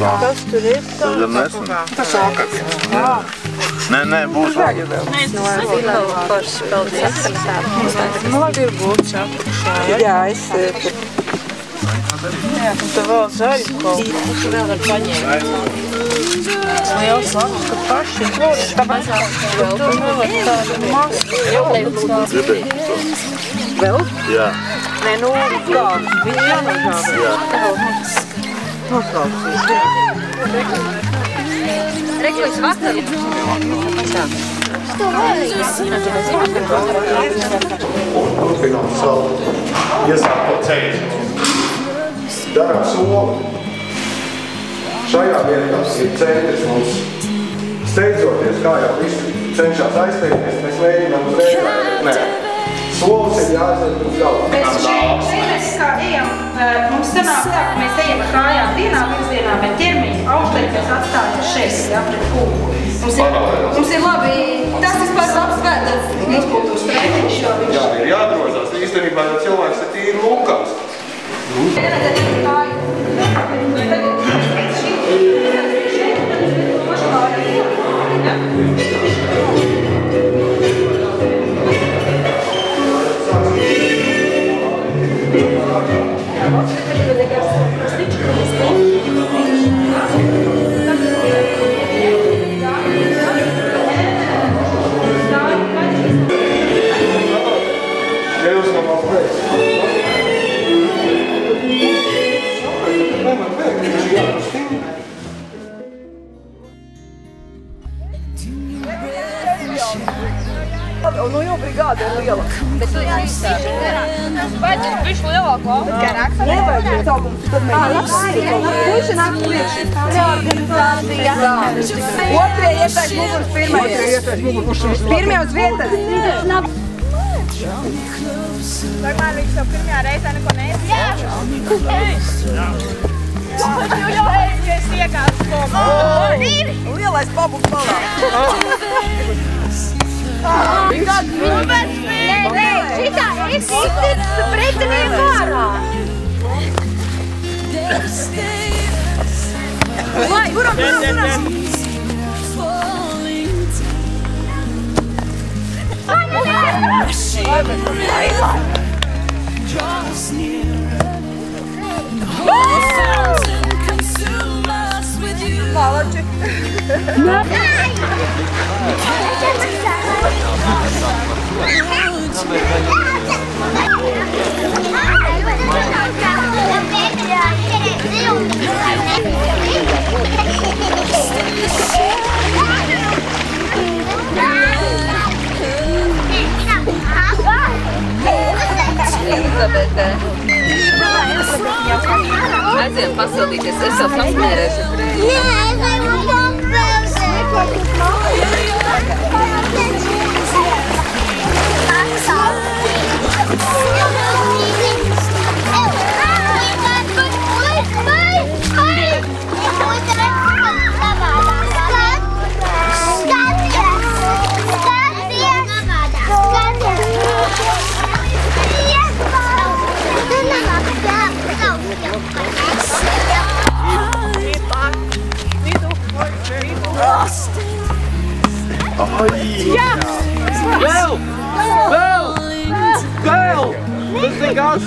Kas tur ir? Tas gan nesmu. Tas sākats. Nē, būs vēl. Forši, paldies. Nu, labi ir būt apakšā. Jā, es... Jā, un te vēl zaļu kaut. Tu vēl var paņemt. Liels labs, ka paši. Tāpēc vēl tu vēl tādu masku. Vēl? Jā. Nē, nu, kā? Viņi jānožāda. Jā. Noslaucīs. Reklis vakar. Turpinām savu iesākto ceļu. Darām soli. Šajā vietā ir centrs mums steidzoties, kā jau visi cenšas aizteikties, mēs mēģinām uzreiz. Nē. Solis ir jāaiziet uz galu. Mēs šeit, kā ejam, mums sanāk tā, ka mēs ejam kājām vienā virzienā, bet ķermeņa augšteikties atstājam šeit, pret kūku. Mums ir labi, tas vispār labs vēders, izpūtūs treniņš, jo viņš... Jā, ir jādrozās. Īstenībā cilvēks ir tīri lūkams. Nu jau brigāde ir liela. Bet tu jāizstāvi. Vajadzētu bišķi lielāko. Garāks. Nevajag augums, tad mēs puši nāk priekš. Reorganizācija. Otrie ietais muguras pirmais. Pirmie uz vietas. Normāli viņš jau pirmajā reizē neko neizsaka. Jā. Jo, es iegāju skomu. Lielais pabūks malā. Nē, šitā ir pretinieku ārā. Vai, kuram. Malači. Elizabete. Aiziem pasildīties, es jau sasmērēšu. Nē, es varu Vēl! Tas nekas!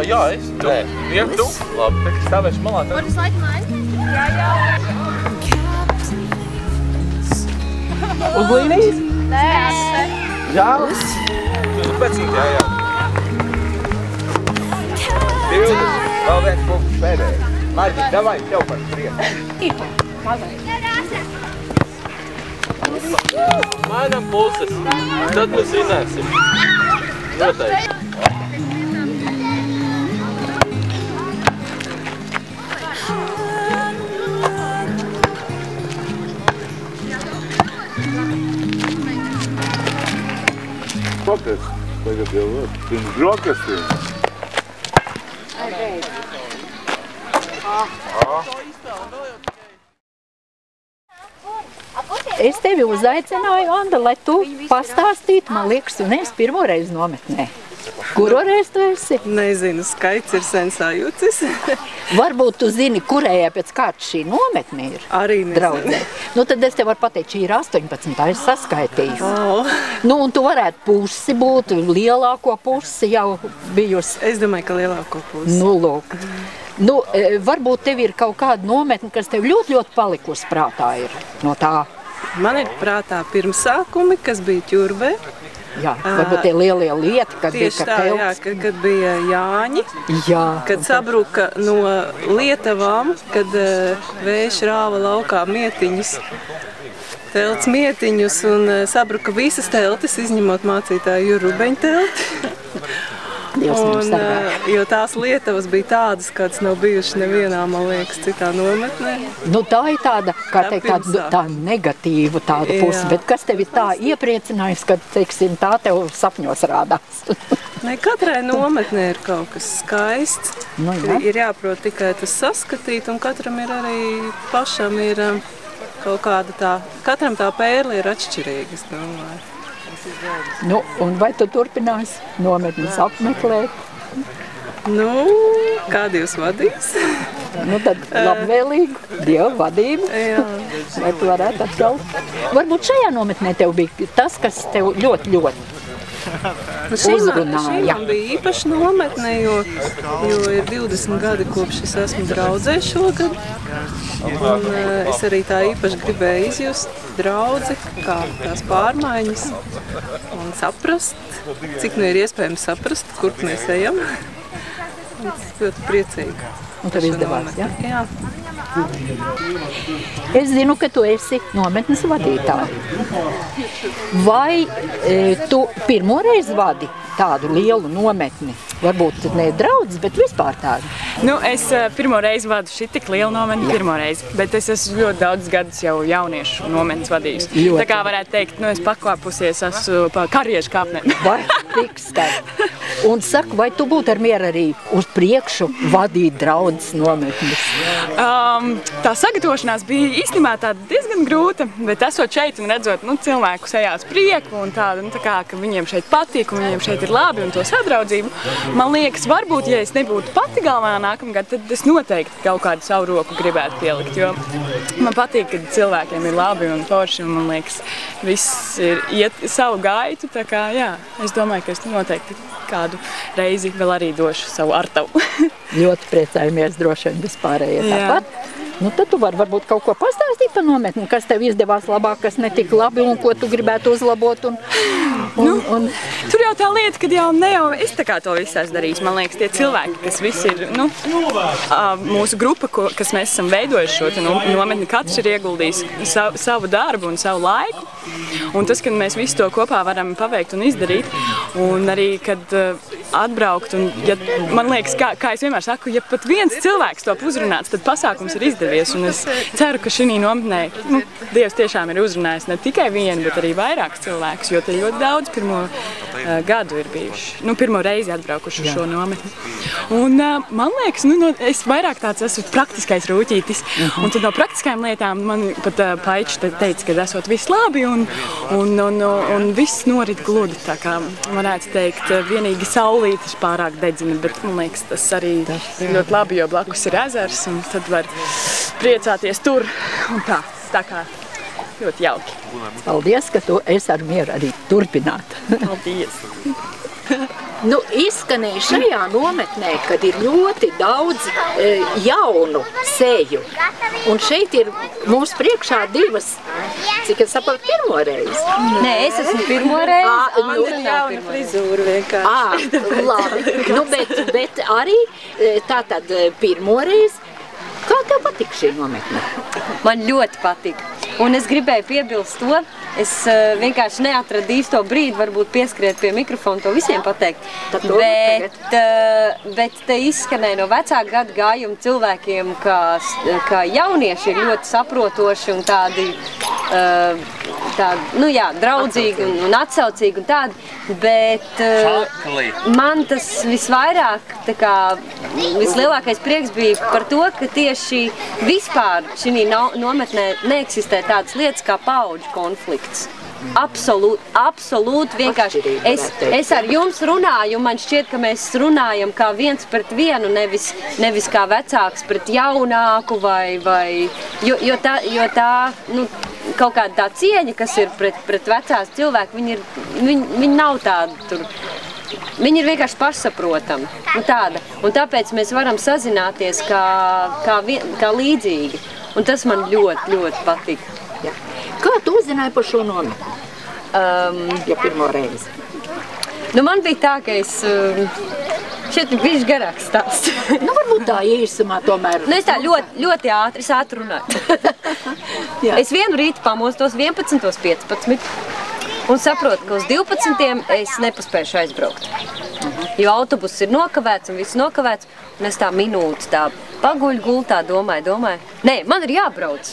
Jā, es tu. Vien tu. Labi, tad stāvēšu malā. What is like mine? Jā. Uz līnijas? Nē. Jā? Pēcīt, jā. 20. Vēl viens punkts pēdējais. Marģi, davai, tev par priekšu. Mainam puses. Tad mēs zināsim. Noteikti. Kāpēc? Tagad jau pirms brokastiem. Es tevi uzaicināju, Anda, lai tu pastāstītu, man liekas, un es pirmo reizi nometnē. Kuro reizi tu esi? Nezinu, skaits ir sen sajūcis. Varbūt tu zini, kurējā pēc kārtas šī nometne ir? Arī nezinu. Draudzē. Nu, tad es tev varu pateikt, šī ir 18, es saskaitīju. Oh. Nu, un tu varētu pusi būt, lielāko pusi jau bijusi. Es domāju, ka lielāko pusi. Nu, lūk. Nu, varbūt tev ir kaut kāda nometne, kas tev ļoti palikusi prātā ir no tā. Man ir prātā pirmsākumi, kas bija Ķurbē. Jā, varbūt tie lielie lieti, kad tieši bija tā, jā, kad bija Jāņi, jā, kad sabruka no Lietavām, kad vējš rāva laukā mietiņus, telts mietiņus un sabruka visas teltis, izņemot mācītāju Juru Rubeņu telti. Un, jo tās Lietavas bija tādas, kādas nav bijušas nevienā, man liekas, citā nometnē. Nu, tā ir tāda, kā teikt, tā negatīva tāda pusi, bet kas tevi tā iepriecinājis, kad, teiksim, tā tev sapņos rādās? Ne, katrai nometnē ir kaut kas skaists, nu, jā. Ir jāprot tikai tas saskatīt, un katram ir arī pašam ir kaut kāda tā, katram tā pērle ir atšķirīga, es domāju. Nu, un vai tu turpinās nometnes apmeklēt? Nu, kādi jūs vadīs? Nu, tad labvēlīgu Dieva vadību. Jā. Vai tu varētu atļaut? Varbūt šajā nometnē tev bija tas, kas tev ļoti uzrunāja. Šī man bija īpaši nometne, jo ir 20 gadi, kopš es esmu draudzē šogad. Un es arī tā īpaši gribēju izjust draudzi, kā tās pārmaiņas un saprast, cik nu ir iespējams saprast, kurp mēs ejam. Es ļoti priecīga. Un tev izdevās, jā? Jā. Es zinu, ka tu esi nometnes vadītāja. Vai tu pirmo reizi vadi tādu lielu nometni? Varbūt ne draudz, bet vispār tādu. Nu, es pirmo reizi vadu šī tik lielu nometni pirmo reizi, bet es esmu ļoti daudz gadus jau jauniešu nometnes vadījusi. Tā kā varētu teikt, nu, es pakāpusies, esmu pa kariešu kāpnēm. Vai tik skaisti. Un saka, vai tu būtu ar mieru arī uz priekšu vadīt draudzes nometnes? Tā sagatavošanās bija īstenībā tāda diezgan grūta, bet esot šeit un redzot cilvēku sejās prieku un tādu, tā kā, ka viņiem šeit patīk un viņiem šeit ir labi un to sadraudzību, man liekas, varbūt, ja es nebūtu pati galvenā nākamgad, tad es noteikti kaut kādu savu roku gribētu pielikt, jo man patīk, kad cilvēkiem ir labi un forši un man liekas, viss ir iet savu gaitu, tā kā, jā, es domāju, ka es noteikti kādu reizi vēl arī došu savu artavu. Ļoti priecājamies droši vien vispārējie tāpat. Nu, tad tu vari varbūt kaut ko pastāstīt par nometni, kas tev izdevās labāk, kas netika labi un ko tu gribētu uzlabot. Tur jau tā lieta, kad jau ne jau es tā kā to visu esmu darījis. Man liekas, tie cilvēki, kas visi ir mūsu grupa, kas mēs esam veidojuši šo nometni, katrs ir ieguldījis savu darbu un savu laiku. Un tas, kad mēs visu to kopā varam paveikt un izdarīt, un arī, kad atbraukt, un ja, man liekas, kā es vienmēr saku, ja pat viens cilvēks to uzrunāts, tad pasākums ir izdevies, un es ceru, ka šī nometnē, Dievs tiešām ir uzrunājis ne tikai vienu, bet arī vairākus cilvēkus, jo te ļoti daudz pirmo gadu ir bijuši, pirmo reizi atbraukuši uz šo nometni. Un man liekas, es vairāk tāds esmu praktiskais rūķītis, un tad no praktiskajām lietām man pat Paičs teica, ka esot viss labi, un viss norit gludi, tā kā varētu teikt, vienīgi saulītis pārāk dedzina, bet man liekas, tas arī ir ļoti labi, jo blakus ir ezers, un tad var priecāties tur, un tā kā ļoti jauki. Paldies, ka tu esi ar mieru arī turpināt. Paldies! Izskanēja šajā nometnē, kad ir ļoti daudz jaunu seju. Un šeit ir mums priekšā divas, cik es saprotu, pirmo reizi. Nē, es esmu pirmo reizi. Man ir jauna frizūra vienkārši. Labi, bet arī tātad pirmo reizi. Kā tev patika šī nometne? Man ļoti patika. Un es gribēju piebilst to, es vienkārši neatradu īsto brīdi, varbūt pieskriet pie mikrofona to visiem pateikt. Bet te izskanēja no vecāku gadu gājumu cilvēkiem, ka jaunieši ir ļoti saprotoši un tādi tādi, nu jā, draudzīgi un atsaucīgi un tādi, bet man tas visvairāk, tā kā, vislielākais prieks bija par to, ka tieši vispār šī nometnē neeksistē tādas lietas kā paudžu konflikts. Absolūti vienkārši. Es ar jums runāju, man šķiet, ka mēs runājam kā viens pret vienu, nevis kā vecāks pret jaunāku jo tā, nu, kaut kāda tā cieņa, kas ir pret vecās cilvēku, viņi nav tādi tur. Viņi ir vienkārši pašsaprotami, nu tāda. Un tāpēc mēs varam sazināties kā līdzīgi. Un tas man ļoti, ļoti patīk. Jā. Kā tu uzzināji par šo nometni? Ja pirmo reizi? Nu, man bija tā, ka es... Šeit ir bišķi garāks stāsts. Nu, varbūt tā īsumā tomēr. Nu, es tā ļoti ātri, es ātri runāju. Es vienu rītu pamostos 11:15 un saprotu, ka uz 12 es nepaspēšu aizbraukt. Jo autobuss ir nokavēts un viss nokavēts, un es tā minūtes tā paguļu gultā, domāju. Nē, man ir jābrauc,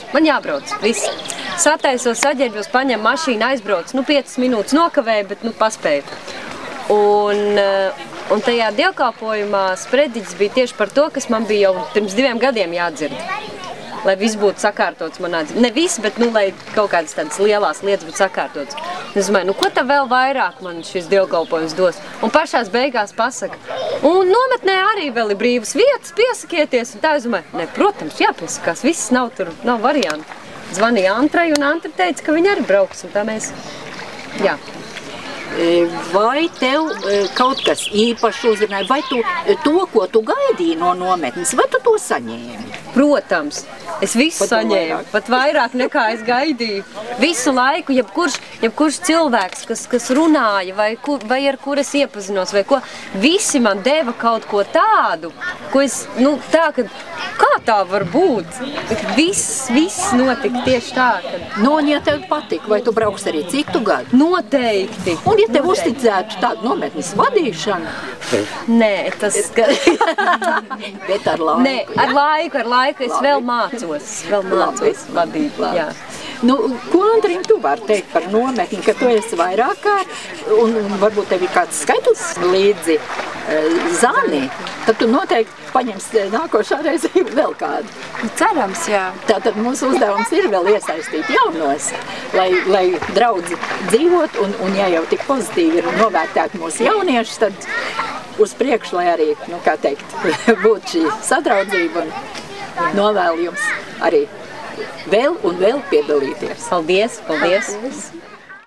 viss. Sataisos, saģērbjos, paņem mašīnu, aizbrauc, nu 5 minūtes nokavēju, bet nu paspēju. Un tajā dievkalpojumā sprediķis bija tieši par to, kas man bija jau pirms 2 gadiem jādzird. Lai viss būtu sakārtots manā dzīvē. Ne viss, bet nu, lai kaut kādas tādas lielās lietas būtu sakārtotas. Es domāju, nu ko tā vēl vairāk man šis dievkalpojums dos? Un pašās beigās pasaka, un nometnē arī vēl ir brīvas vietas, piesakieties. Un tā es domāju, ne, protams, jāpiesakās, viss nav varianti. Zvanīja Antrai, un Antra teica, ka viņa arī brauks, un tā mēs, jā. Vai tev kaut kas īpaši uzrunāja, vai to, ko tu gaidīji no nometnes, vai tu to saņēmi? Protams, es visu saņēmu, pat vairāk nekā es gaidīju. Visu laiku, jebkurš cilvēks, kas runāja, vai ar kur es iepazinos, vai ko, visi man deva kaut ko tādu, ko es, nu, tā, ka, kā tā var būt? Viss notika tieši tā, kad... Nu, un ja tev patika, vai tu brauks arī citu gadu? Noteikti. Un ja tev uzticētu tādu nometnes vadīšanu? Nē, tas... Bet ar laiku. Nē, ar laiku es vēl mācos vadīt, jā. Nu, ko, Andrim, tu vari teikt par nometni, ka tu esi vairāk kārt, un varbūt tev ir kāds skaitlis līdzi zani, tad tu noteikti paņemsi nākošā reize vēl kādu. Cerams, jā. Tātad mūsu uzdevums ir vēl iesaistīt jaunos, lai draudzi dzīvot, un ja jau tik pozitīvi ir novērtēt mūsu jauniešus, tad uz priekšu, lai arī, nu, kā teikt, būtu šī sadraudzība un novēlu jums arī vēl un vēl piedalīties. Paldies!